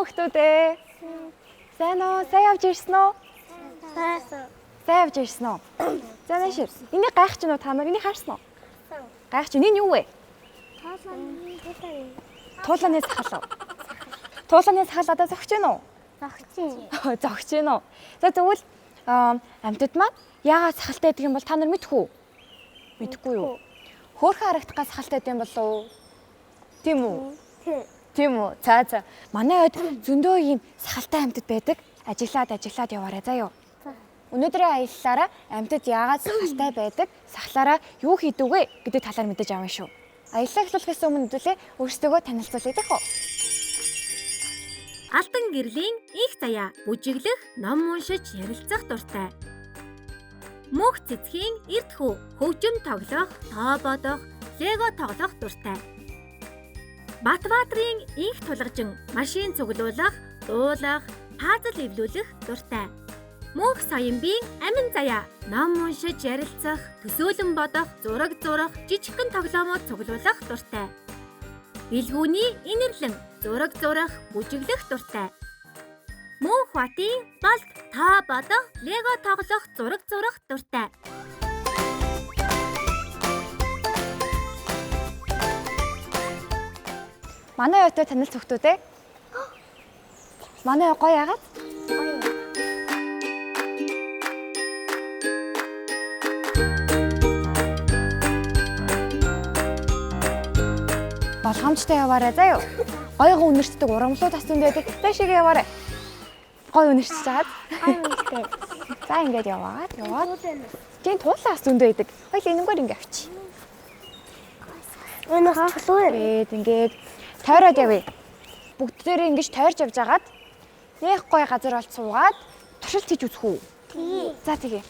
хүүхдүүдээ? Сайн уу? Сайн явж ирсэн үү? Сайн явж ирсэн үү? За нэшээ. Энийг гайхаж гинөө та нар? Энийг харсан уу? Гайхаж байна. Энэ юу вэ? Туулааны сахал. Туулааны сахал одоо зогч гин үү? Зогч гин үү? За тэгвэл амьтад маань яагаад сахалтай байдаг юм бол та нар мэдэх үү? Мэдэхгүй юу? Хөөрхөн харагдах сахалтай байдаг юм болов уу? Тийм үү? Тийм үү? За. Манай ойд зөндөө ийм сахалтай амьтад байдаг. Ажиглаад яваарай заа юу. Өнөөдрийн аяллаараа амьтад яагаад сахалтай байдаг? Сахалаараа юу хийдэг вэ гэдэг талаар мэдэж авна шүү. Аяллаа эхлүүлэхээс өмнө хэдүүлээ өөрсдөө танилцуулъя гэх үү? Алтан гэрлийн их заяа бүжиглэх, ном уншиж ярилцах дуртай. Мөнх цэцгийн эрт хүү хөгжим тоглох, тоо бодох, лего тоглох дуртай. Батбаатрын инх тулгажин машин цуглуулах, дуулах, пазл эвлүүлэх дуртай. Мөнх Соёмбийн амин заяа ном уншиж ярилцах, төсөөлөн бодох, зураг зурах, жижигхэн тоглоомод цуглуулах дуртай. Билгүүний инэрлэн зураг зурах, бүжиглэх дуртай. Мөнх Батын болд тоо бодох, лего тоглох, зураг зурах дуртай. Манай ойтой танил цогтүүдээ. Манай гоё яагаад? Болгоомжтой яваарай заа юу. Гойгоо үнэрчдэг урамлуу тасцсан байдаг. Дэшиг яваарай. Гой үнэрчж чаад. За ингээд яваад. Тийм туулаас зөндөө байдаг. Хоёул энэнгээр ингээд авчи. Өнөөс чулуу ингээд тойроод явъя. Бүгд тэрээ ингэж тойрч явж агаад нэх гой газар олж суугаад туршилт хийж үзэх үү? тий. За тэгээ.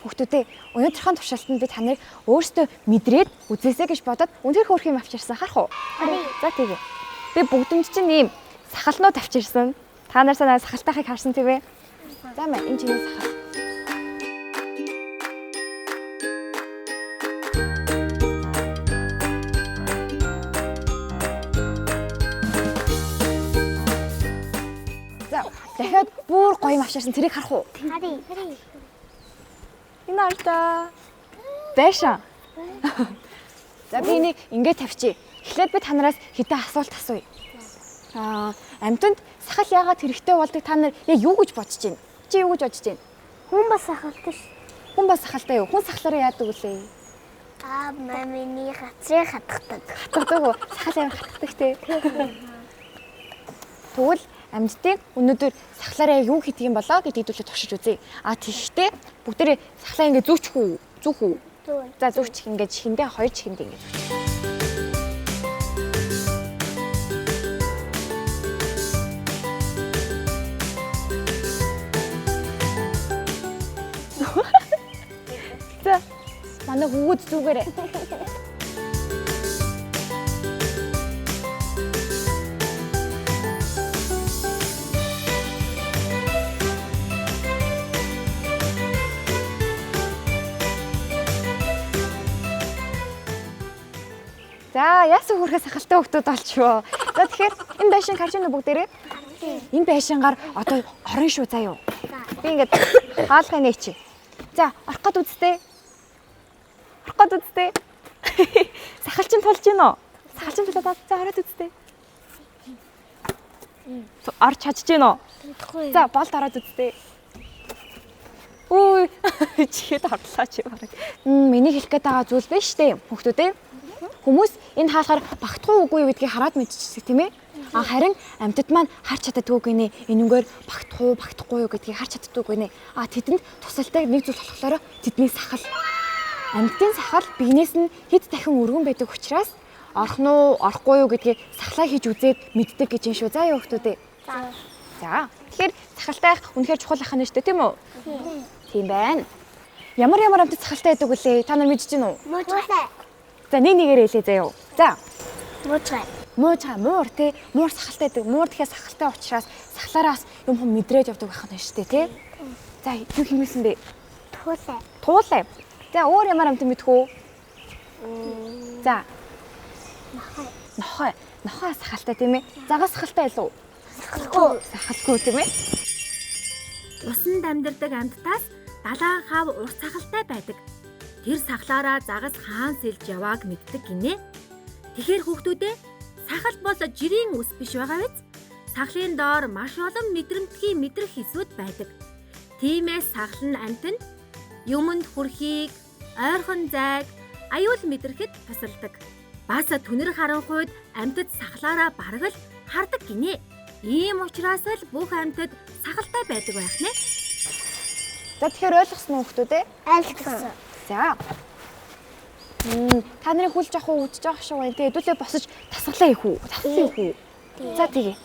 Хүүхдүүдээ өнөөдрийн туршилтанд би таныг өөрсдөө мэдрээд үзээсэй гэж бодоод үнээр хөөрх юм авчирсан харах уу? За тэгээ. Би бүгдэнд чинь ийм сахалнууд авчирсан. Та нар санаа сахалтайхыг харсан тийм ээ? За мэ энэ чинь сахал. За дахиад бүр гоё юм авчирсан тэрийг харах уу? Хари. Энэ артаа. Дэшаа. За би энийг ингээд тавьчих. Эхлээд би танараас хэдэн асуулт асууя. Амьтанд сахал яагаад хэрэгтэй болдог та нар яг юу гэж бодож байна? Чи юу гэж бодож байна? Хүн бас сахалтай ш. Хүн бас сахалтай юу? Хүн сахалаараа яадаг үлээ? Мамины хацрыг хатгадаг. Хатгадаг уу? Сахал аим хатгадаг те. Тэгвэл амьдтыг өнөөдөр сахалаараа юу хийдэг юм болоо гэдгийг дүүлээ туршиж үзье. Тийштэй бүгдээрээ сахалаа ингээд зүүчих үү? Зүүх үү? За зүүчих ингээд чихэндээ хоёр чихэндээ ингээд зүүчих. За манай хүүгүүд зүгээрээ. За яасан хүрхээ сахалтай хүмүүс болчихвоо. За тэгэхээр энэ байшин харж байна уу бүгдээрээ? Энэ байшингаар одоо орон шүү заа юу. Би ингээд хаалгыг нээчи. За орох гээд үзтээ. Сахалчин тулж гин үү? Сахалчин тулаад за ороод үзтээ. Орч чадж гин үү? За болд ороод үзтээ. Үй чихэд орлоо чи бараг. Миний хэлэх гээд байгаа зүйл биш үү хүүхдүүдээ? Хүмүүс энэ хаалгаар багтахгүй үгүй гэдгийг хараад мэдчихсэн тийм ээ? Харин амьтад маань харж чаддаггүй гинэ. Энэнгээр багтахгүй юу гэдгийг харж чаддаггүй гинэ. Тэдэнд тусалтай нэг зүйл болохоор тэдний сахал. Амьтдын сахал биенээс нь хэд дахин өргөн байдаг учраас орох нь уу, орохгүй юу гэдгийг сахлаа хийж үзээд мэддэг гэж юм шүү. За юу хүмүүстээ. За. Тэгэхээр сахалтай үнэхээр чухал ахна шүү дээ, тийм үү? Тийм байна. Ямар амьтад сахалтай байдаг вүлээ? Та нар мэдэж байна уу? Муучгай. За нэгээр хэлээ заяа юу. За. Муур тий. Муур сахалтай байдаг. Муур тэгэхээр сахалтай учраас сахлаараас юм хүм мэдрээд явдаг байх нь шүү дээ тий. За юу хиймсэн бэ? Туулай. За өөр ямар амт мэдэх үү? За. Нохой. Нохой сахалтай тийм ээ. Загас сахалтай илүү. Сахалгүй тийм ээ. Усанд амьдардаг амьтдаас далайн хав урт сахалтай байдаг. Тэр сахлаараа загас хаан сэлж явааг мэддэг гинэ. Тэгэхээр хүүхдүүдээ сахал бол жирийн ус биш байгаа биз? Сахлын доор маш олон мэдрэмтгий мэдрэх хэсүүд байдаг. Тиймээс сахал нь амьтанд юмд хүрэхийг, ойрхон зайг, аюул мэдрэхэд тусалдаг. Бас түнэр харанхуйд амьтад сахлаараа бараг л хардаг гинэ. Ийм учраас л бүх амьтад сахалтай байдаг байх нэ. За тэгэхээр ойлгосон уу хүүхдүүд? Ойлгосон. За. Та нарын хүлж авах уу, үдж авах шүү. Тэгээ хэдүүлээ босож тасгалаа их үү? Тасгалаа их үү? За тэгээ.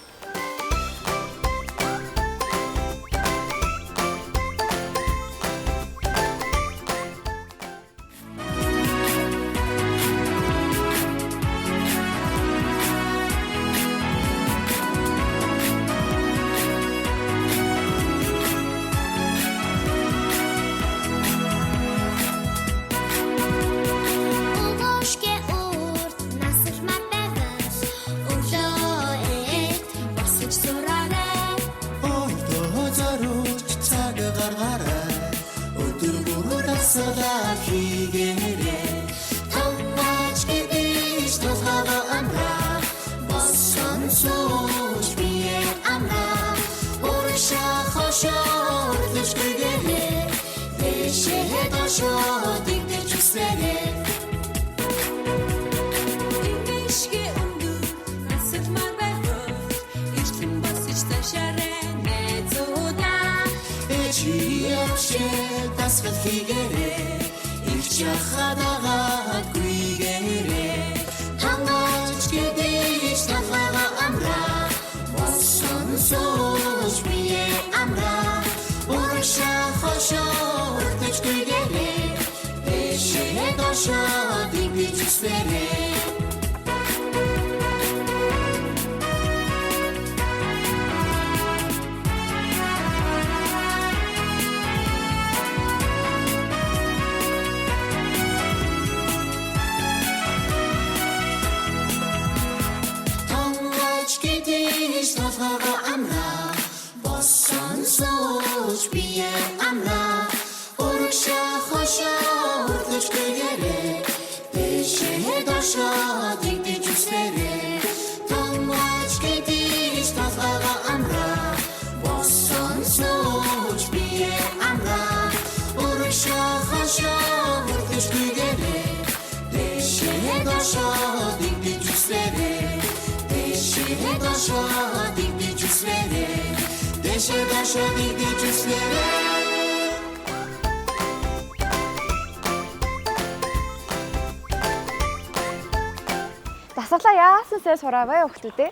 Дасгалаа яаснасаа сурааваа хүүхдүүдээ.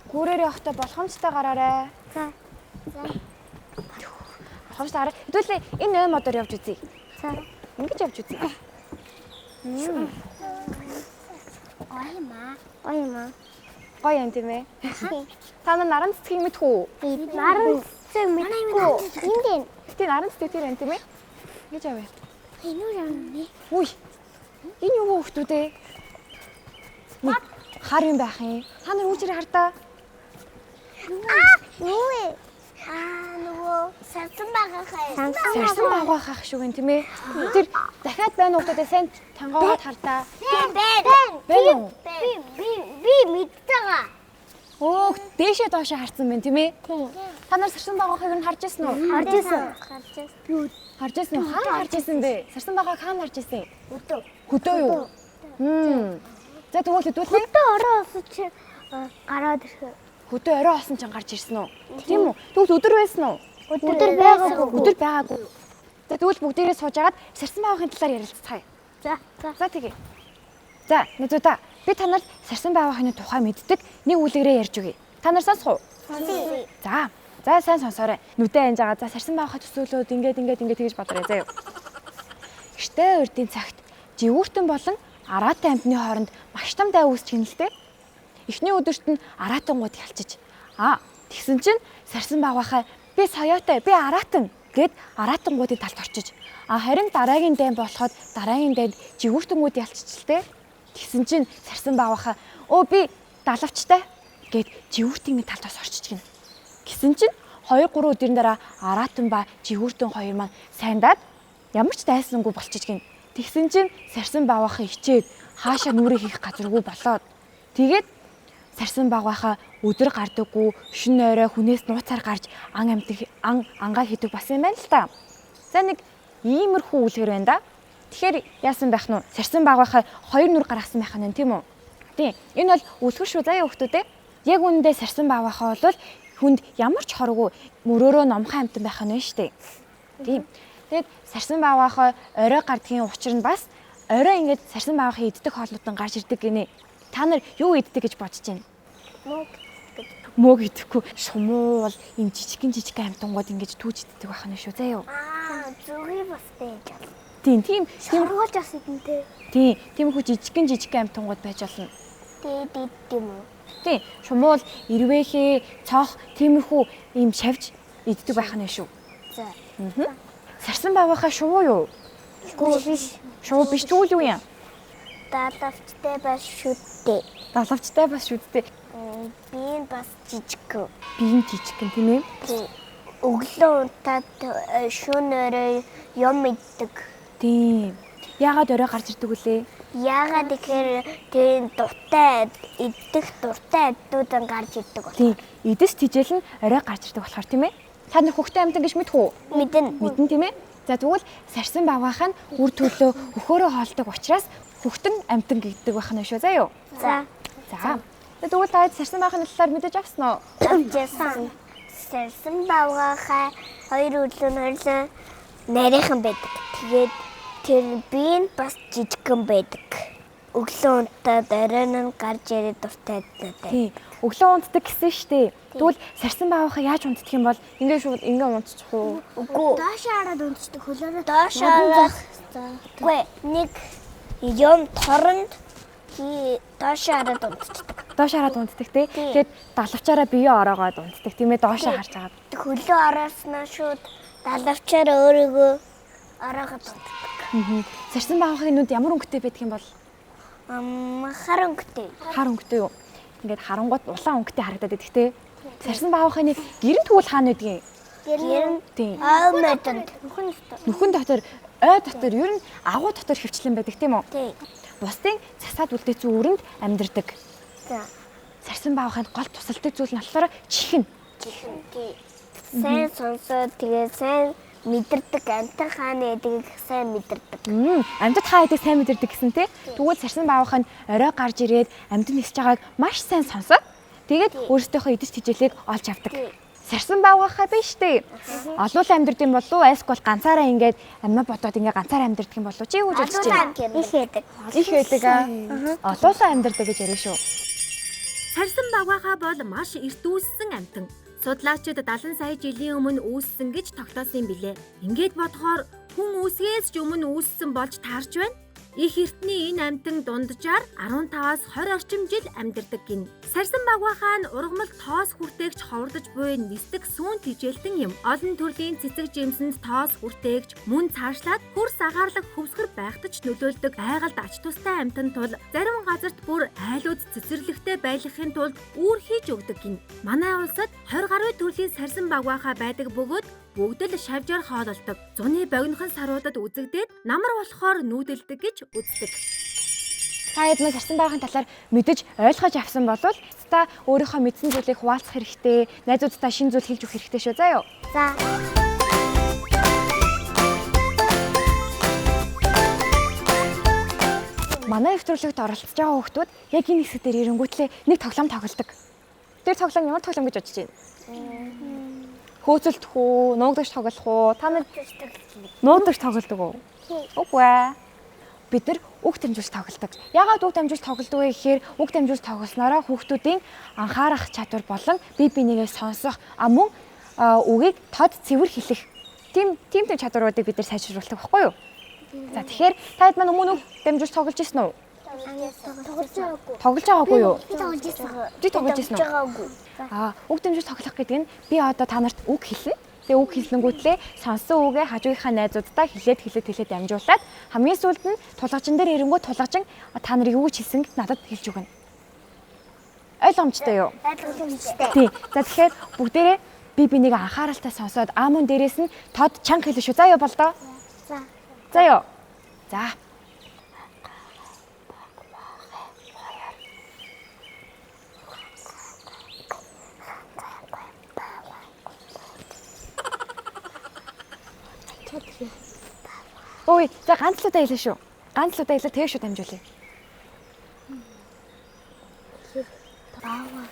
Гүүрээр явахдаа болгоомжтой гараарай. За. Болгоомжтой гараа. Хэдүүлээ энэ 8 модоор явж үзье. За. Ингэж явж үзье. Ойма. Гоё юм тийм ээ. Та наран цэцгийг мэдэх үү? Наран цэцэг мэдгүй. Энд. Гэтэ наран цэцэг тэр юм тийм ээ. Ингэж явъя. Энэ юу юм бэ? Үй. Энэ юу хүүхдүүдээ? Хар юм байх юм. Та нар үүчээр хардаа. Юу вэ? Нөгөө сарсан байгаа хаа. Сарсан байгаа хах шүү гэн тийм ээ. Тэр дахиад байна хүүхдүүдээ сайн тангаагаад хардаа. Байна уу? Би мэдтэйгаа. Оо, дээшээ доошоо харсан байна тийм ээ. Та нар сарсан байгаахыг нь харж ирсэн үү? Харж ирсэн. Харж ирсэн үү? Хаана харж ирсэн бэ? Сарсан байгааг хаана харж ирсэн? Хөдөө. Хөдөө юу? За тэгвэл хэдүүлээ. Хөдөө ороо усч гараад ирэхээр. Хөдөө орой осон ч гарч ирсэн үү? Тийм үү? Тэгвэл өдөр байсан уу? Өдөр байгаагүй. Өдөр байгаагүй. За тэгвэл бүгдээрээ сууж агаад сарсан байгаахын талаар ярилцгаая. За тэгээ. За, нэзүүдээ би танарт сарсан байгаахын тухай мэддэг нэг үлгэрээ ярьж өгье. Та нар сонсох уу? За сайн сонсоорой. Нүдэ анж байгаа. За сарсан байгаахад төсөөлөөд ингээд тэгж бодорой заяа. Гэртээ урдын цагт живүүртэн болон араатай амьтны хооронд маш том дай үүсч хинэлтэй. Эхний өдөрт нь араатангууд ялчиж. Тэгсэн чинь сарсан байгаахаа би соёотой, би араатан гэд араатангуудын талд орчиж. Харин дараагийн дайн болоход дараагийн дайнд жигүүртэнгүүд ялцчихлээ. Тэгсэн чинь сарсан баавахаа "Өө би далавчтай" гэд жигүүртийн талд бас орчиж гин. Гэсэн чинь 2-3 өдрийн дараа араатан ба жигүүртэн хоёр маань сайндаад ямар ч дайсангүй болчихж гин. Тэгсэн чинь сарсан баавахаа ичээд хаашаа нүрээ хийх газаргүй болоод тэгээд сарсан баавахаа өдөр гардаггүй шөнө орой хүнээс нууцаар гарч ангаа хийдэг бас юм байна л та. За нэг иймэрхүү үлгэр байна да. Тэгэхээр яасан байх нь? Сарсан баавахаа 2 нүр гаргасан байх нь тийм үү? Тийм. Энэ бол үлгэр шүү заяа хүмүүстээ. Яг үүндээ сарсан баавахаа бол хүнд ямар ч хоргүй мөрөөрөө номхон амтан байх нь шүү дээ. Тийм. Тэгэд сарсан баавахаа орой гардгийн учир нь бас орой ингээд сарсан баавахаа иддэг хоолнууд гарч ирдэг гинэ. Та нар юу иддэг гэж бодож байна? Мөг идэхгүй. Шумуу бол энэ жижигэн амтангууд ингэж түүж иддэг байх нь шүү заяа. Зүгий бас байж болно. Тийм. Сургууль бас идэнтэй. Тийм хүү жижигэн амтангууд байж болно. Тэгээд юм уу? Тийм. Шумуул, ирвэхээ, цоох тиймэрхүү ийм шавж иддэг байх нь шүү. За. Сарсан баавахаа шувуу юу? Үгүй биш. Шувуу биш тэгвэл юу юм? Далавчтай бас шүттэй. Далавчтай бас шүттэй. Би бас жижиг. Биеийн жижигэн тийм ээ. Өглөө унтаад шөнө орой юм иддэг. Тийм. Яагаад орой гарч ирдэг үлээ? Яагаад тэгэхээр тийм дуртай айдууд гарч ирдэг бол. Тийм. Эдэс тижэл нь орой гарч ирдэг болохоор тийм ээ. Та нар хөхтэй амтан гэж мэдэх үү? Мэдэн тийм ээ. За тэгвэл сарсан баавахаа нь үр төлөө хөхөөрөө хоолдог учраас хөхтөн амтан гэдэг байх нь шүү заа юу? За. Тэгвэл та сарсан баавахын талаар мэдэж авсан уу? Авчихсан. Сарсан баавахаа 2 өглөө хойлоо нарийнхан байдаг. Тэгээд тэр биеийн бас жижигхэн байдаг. Өглөө унтаад оройн нь гарч ирээд дуртай байдаг. Тийм. Өглөө унтдаг гэсэн штэ. Тэгвэл сарсан баавахаа яаж унтдаг юм бол ингээд шууд ингээд унтчих уу? Үгүй. Доош хараад унтдаг хөлөөрөө. Доош хараад. Үгүй. Нэг юм торонд доош хараад унтдаг. Доош хараад унтдаг тий. Тэгээд далавчаараа биеэ ороогоод унтдаг тийм ээ доошоо харж агаад. Хөлөө ороосноо шууд далавчаараа өөрийгөө ороогоод унтдаг. Сарсан баавахын нүд ямар өнгөтэй байдаг юм бол? Хар өнгөтэй. Хар өнгөтэй юу? Ингээд харангуут улаан өнгөтэй харагдаад байдаг тий. Сарсан баавахын гэрэн тэгвэл хаана байдгийг? Гэрэн. Тийм. Аамайданд. Нүхэн дотор, ой дотор ер нь агуу дотор хөвчлэн байдаг тийм үү? Тийм. Бусдын засаад үлдээсэн үүрэнд амьдардаг. За. Сарсан баавахын гол тусалдаг зүйл нь болохоор чихэн. Сайн сонсоод тэгээ сайн мэдэрдэг амтан хааны эдгийг сайн мэдэрдэг. Амьтад хаа эдэг сайн мэдэрдэг гэсэн тий. Тэгвэл сарсан баавахын орой гарч ирээд амьтад нисэж байгааг маш сайн сонсоод тэгээд өөрсдийнхөө эдэс тижээлийг олж авдаг. Сарсан баавахаа биш тий. Олуулан амьдэрдэг юм болов уу? Эсвэл ганцаараа ингээд амиа бодоод ингээд ганцаараа амьдэрдэг юм болов уу? Чи юу гэж бодож байна? Их байдаг аа. Олуулан амьдэрдэг гэж ярив шүү. Сарсан баавахаа бол маш эрт үүссэн амтан. Судлаачид 70 сая жилийн өмнө үүссэн гэж тогтоосон юм билээ. Ингээд бодохоор хүн үүсгээс ч өмнө үүссэн болж таарч байна. Их эртний энэ амтан дунджаар 15-аас 20 орчим жил амьдардаг гин. Сарсан баавахаа нь ургамал тоос хүртээгч ховордож буй нисдэг сүүн тижээлтэн юм. Олон төрлийн цэцэг жимсэнд тоос хүртээгч мөн цаашлаад хөрс агарлаг хөвсгөр байхдаж нөлөөлдөг байгальд ач тустай амтан тул зарим газарт бүр айлууд цэцэрлэгтэй байлгахын тулд үүр хийж өгдөг гин. Манай улсад 20 гаруй төрлийн сарсан баавахаа байдаг бөгөөд бүгд л шавжаар хоололдог. Зуны богинохон саруудад үзэгдээд намар болохоор нүүдэлдэг гэж үздэг. Та хэд мэ сарсан баавахын талаар мэдэж ойлгож авсан болвол та өөрийнхөө мэдсэн зүйлийг хуваалцах хэрэгтэй, найзуудтай шинэ зүйл хэлж өгөх хэрэгтэй шүү заа юу. За. Манай нэвтрүүлэгт оролцож байгаа хүмүүс яг энэ хэсэг дээр ирэнгүүтлээ нэг тоглоом тоглодог. Тэр тоглоом ямар тоглоом гэж бодож байна? Хөөцөлдөх үү, нуугдагч тоглох уу? Та нар нуугдагч тоглодог уу? Үгүй ээ. Бид нар үг дамжуулж тоглодог. Яагаад үг дамжуулж тоглодог вэ гэхээр үг дамжуулж тоглоснороо хүүхдүүдийн анхаарах чадвар болон бие бинийгээ сонсох мөн үгийг тод цэвэр хэлэх тийм чадваруудыг бид нар сайжруулдаг байхгүй юу? За тэгэхээр та хэд маань өмнө үг дамжуулж тоглож ирсэн үү? Тоглож байгаагүй юу? Би тоглож ирсэн. Үг дамжуулж тоглох гэдэг нь би одоо та нарт үг хэлнэ. Тэгээ үг хэлсэнгүүтлээ сонсон үгээ хажуугийнхаа найзуудтай хэлээд амжуулаад хамгийн сүүлд нь тулгажин дээр ирэнгүүт тулгажин та нарыг юу гэж хэлсэн надад хэлж өгнө. Ойлгомжтой юу? Ойлгомжтой. Тий. За тэгэхээр бүгдээрээ бинийг анхааралтай сонсоод аамун дээрээс нь тод чанга хэлнэ шүү. За юу болдоо? За. За юу. За. Ой, за ганц л удаа хэлээ шүү. Ганц л удаа хэлээ тэгээ шүү дамжуулъя. Баавар.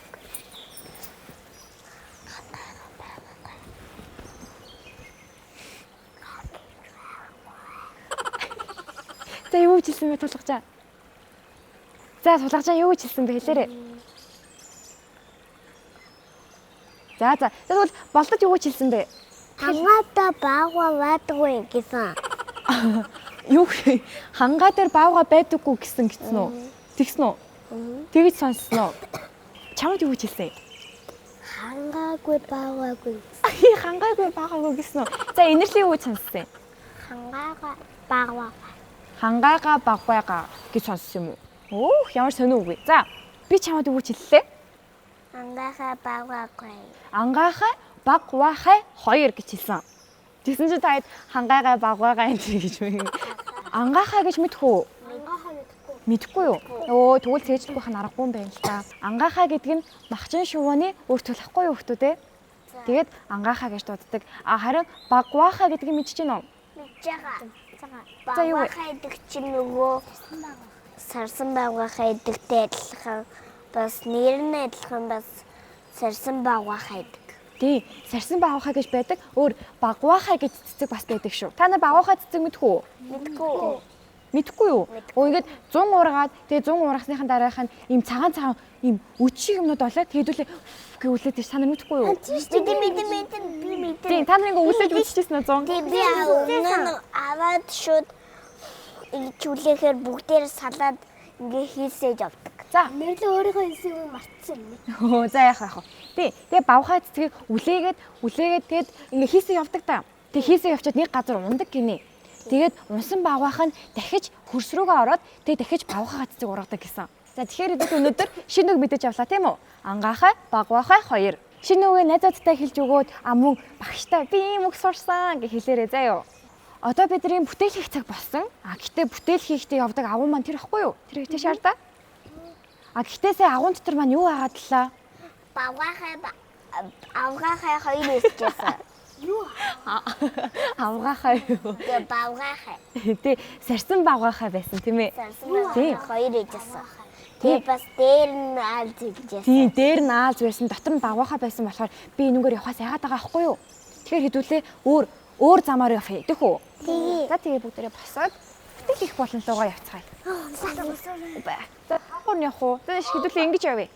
За юу гэж хэлсэн бэ тулгажаа? За тулгажаа юу гэж хэлсэн бэ хэлээрэй. За тэгвэл болдод юу гэж хэлсэн бэ? Хангата баавар ваадгүй гэсэн. Юу хангаа дээр баавга байдаггүй гэсэн үү? Тэгсэн үү? Тэгж сонссноо. Чамд юу гэж хэлсэн? Хангаагүй бааваагүй. Хангаагүй баагаагүй гэсэн үү? За инэрлийн юу гэж сонссон? Хангаага бааваа. Хангаагаа багвайгаа гэж сонссон юм уу? Өөх ямар сонио үг вэ? За би чамд юу гэж хэллээ? Ангаахаа бааваагүй. Ангааха багвайхаа 2 гэж хэлсэн. Тэгсэн чинь таад хангаагаа багвайгаа энэ гэж үү? Ангааха гэж мэдхүү? Ангаахаа мэдгүй. Мэдхгүй юу? Өө тэгвэл цээжлэхүйх нь аргагүй юм байна л та. Ангааха гэдэг нь махчин шувууны өөр төлөхгүй юу хүмүүстээ? Тэгээд ангааха гэж дууддаг. Харин багвайхаа гэдэг нь мэдчихэж байна уу? Мэдж байгаа. За юу вэ? Бааваа идэх чинь нөгөө сарсан бааваа идэгтэй адилхан бас нэр нь адилхан бас сарсан бааваа идэх. Тий, сарсан баавахаа гэж байдаг. Өөр багвайхаа гэж цэцэг бас байдаг шүү. Та нар багвайхаа цэцэг мэдхүү үү? Мэдгүй. Мэдхгүй юу? Ингээд 100 уургаад тэгээ 100 уургасныхан дараах нь ийм цагаан ийм үчиг юмнууд болоод хэдүүлээ гэвлээд тийш та нар мэдхгүй юу? Мэдэн. Тий, та нар ингээ үлээж үчижсэн үү 100? Би өмнө аваад шууд чүлээхээр бүгдээр салаад ингээ хийсэж явдаг. За. Нэрлээ өөрийнхөө хийсийг мартсан юм. Оо, за яах вэ? Тий, тэгээ бавхаа цэцгийг үлээгээд тэгээд ингээ хийсээ явдаг та. Тэгээ хийсээ явчаад нэг газар ундаг гинэ. Тэгээд унсан бавгаах нь дахиж хөрс рүүгээ ороод тэгээд дахиж бавхаа цэцэг ургадаг гэсэн. За тэгэхээр өнөөдөр шинэ үг мэдэж авлаа тийм үү? Ангаахаа, багваахаа 2. Шинэ үгээ найзуудтай хэлж өгөөд амун багштай би ийм үг сурсан гэж хэлээрэй заа юу. Одоо бидний бүтээл хийх цаг болсон. Гэхдээ бүтээл хийхдээ явдаг агуун маань тэр ихгүй юу? Тэр ихтэй шаардаа. Гэхдээ сая агуун дотор маань юу агаад лаа? Авгаахаа 2 өсчихсэн. Юу? Авгаахаа юу? Тэгээ бавгаахаа. Тий, сарсан бавгаахаа байсан тийм ээ. Тий. 2 ээжсэн. Тэгээ бас дээр нь аалж хэлжсэн. Тий, дээр нь аалж байсан, дотор нь бавгаахаа байсан болохоор би энэгээр явахаас яагаад байгаа аахгүй юу? Тэгэхээр хэдүүлээ өөр замаар явах идэх үү? Тий. За тэгээ бүгдээрээ босоод бүтээл хийх боломжтойгоо явцгаая. За хавар явах уу? За хэдүүлээ ингэж явъя.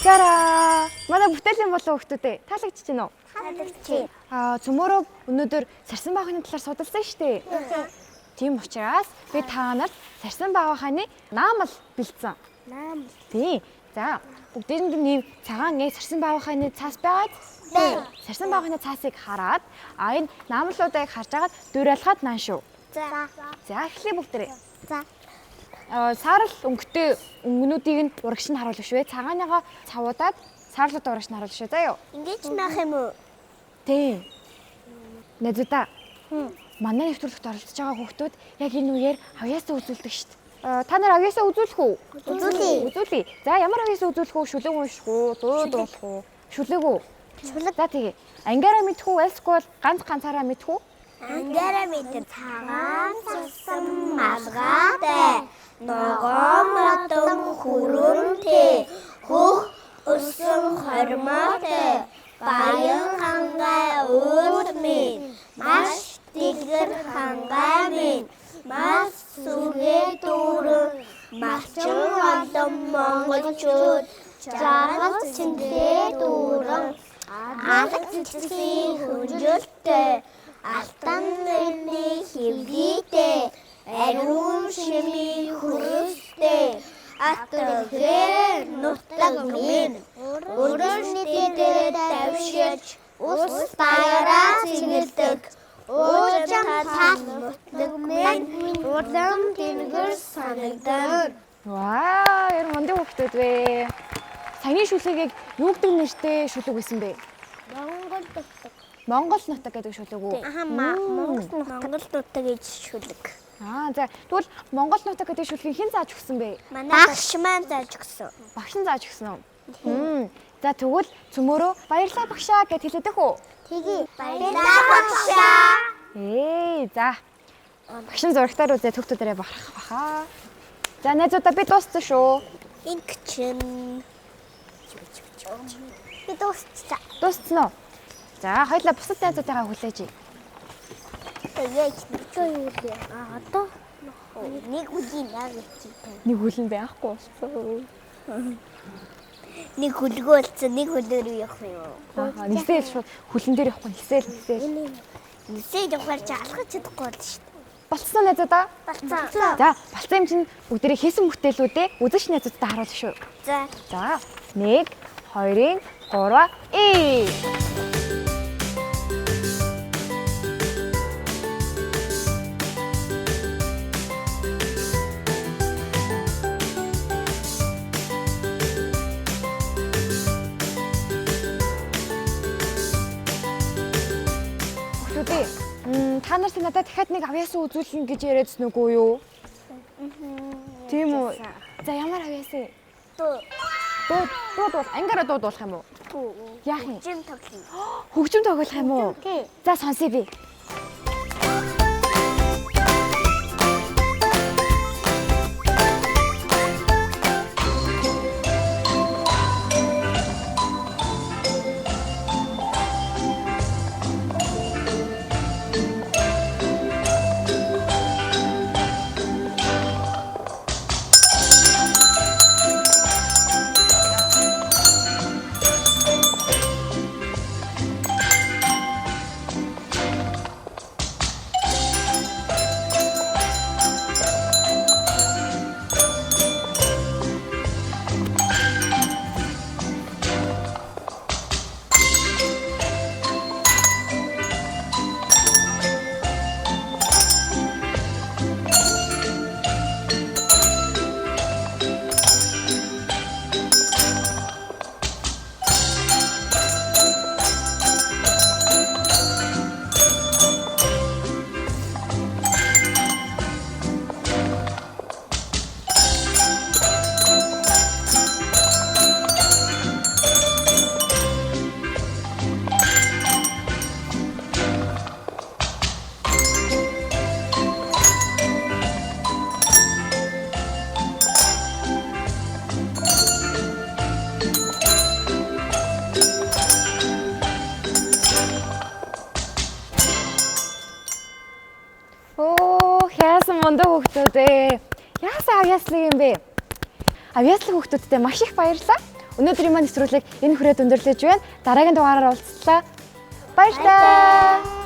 Зара. Манай бүтээлийн болон хүмүүстээ таалагдчихэж байна уу? Таалагдчих. Цөмөрөг өнөөдөр сарсан баахны талаар судалсан шүү дээ. Тийм учраас би та нарт сарсан бааханы наамал бэлдсэн. Наам. Тий. За бүгдээрэнд нь цагаан сарсан бааханы цаас байгаад сарсан бааханы цаасыг хараад энэ наамлуудыг харж агаад дуурайлахад наан шүү. За. За эхлэе бүгдээрээ. За. Саарл өнгөтэй өнгөнүүдийг нь урагш нь харуулж шүү. Цагааныгаа цавуудаад саарлуудаа урагш нь харуулж шүү. За юу? Ингэж наах юм уу? Тий. Найзуудаа. Манай нэвтрүүлэгт оролцож байгаа хүүхдүүд яг энэ үеэр авьяасаа үзүүлдэг шүү дээ. Та нар авьяасаа үзүүлэх үү? Үзүүлье. За ямар авьяасаа үзүүлэх үү? Шүлэг унших уу? Дуу дуулах уу? Шүлэг үү? Шүлэг. За тэгээ. Ангиараа мэдэх үү? Эсвэл ганцаараа мэдэх үү? Ангиараа мэдэн цагаан цасан малгайтай ногоон модон хүрэмтэй хөх өсөн хормоотой баян хангай уулмын маш дэлгэр хангай минь маш сүгэ дүүрэн малчин олон монголчууд жаргал цэндээ дүүрэн алг цэцгийн хөнжөлтэй алтан нэрний хэвлийтэй ариун шимийн хөрөстэй атархээр нутаг минь өрөөний дээр давшиж ус даяараа цэнгэлдэг уужим тал нутаг минь улам тэнгэр санагдан. Вау, яар мундаг хөвгтүүд вэ. Саяны шүлгийг юу гэдэг нэртэй шүлэг байсан бэ? Монгол нутаг гэдэг шүлэг үү? Монгол нутаг гэж шүлэг. За тэгвэл Монгол нутаг гэдэг шүлгийг хэн зааж өгсөн бэ? Багш маань зааж өгсөн. Багш нь зааж өгсөн үү? За тэгвэл цөмөрөө баярлалаа багшаа гэд хэлээдэх үү? Тэгээ. Баярлалаа багшаа. За. Багш нь зурагтаар үзээ төгтөдөрөө бахарах баха. За найзуудаа би дууссан шүү. Инкчин. Би дууссан. Дууссан уу? За хоёулаа бусад найзуудаагаа хүлээж. Яаж юу вэ? Одоо нэг үгийн яг чи. Нэг хүлэн байхгүй. Нэг хүлгөөлцөн нэг хөлөөр явах юм. Нисэл шууд хүлэн дээр явахгүй нисэл. Нисээд явахаар чи алхаж чадахгүй бол шүү дээ. Болцсон найзуудаа? Болцсон. За болцсон юм чинь бүгдээ хийсэн бүтээлүүдээ үзэж найзуудтай харуулах шүү. За. 1 2 3 Та нар надад дахиад нэг авьяасан үзүүлнэ гэж яриадсан үгүй юу? Тийм үү? За ямар авьяасан? Дууд ангаараа дуудуулах юм уу? Яах юм? Хөгжим тоглоно. Хөгжим тоглох юм уу? За сонсъё би. Мондоо хүүхдүүд яасан авьяаслаг юм бэ? Авьяаслаг хүүхдүүдтэй маш их баярлалаа. Өнөөдрийн маань нэвтрүүлэг энэ хүрээд өндөрлөж байна. Дараагийн дугаараар уулзлаа. Баярлалаа.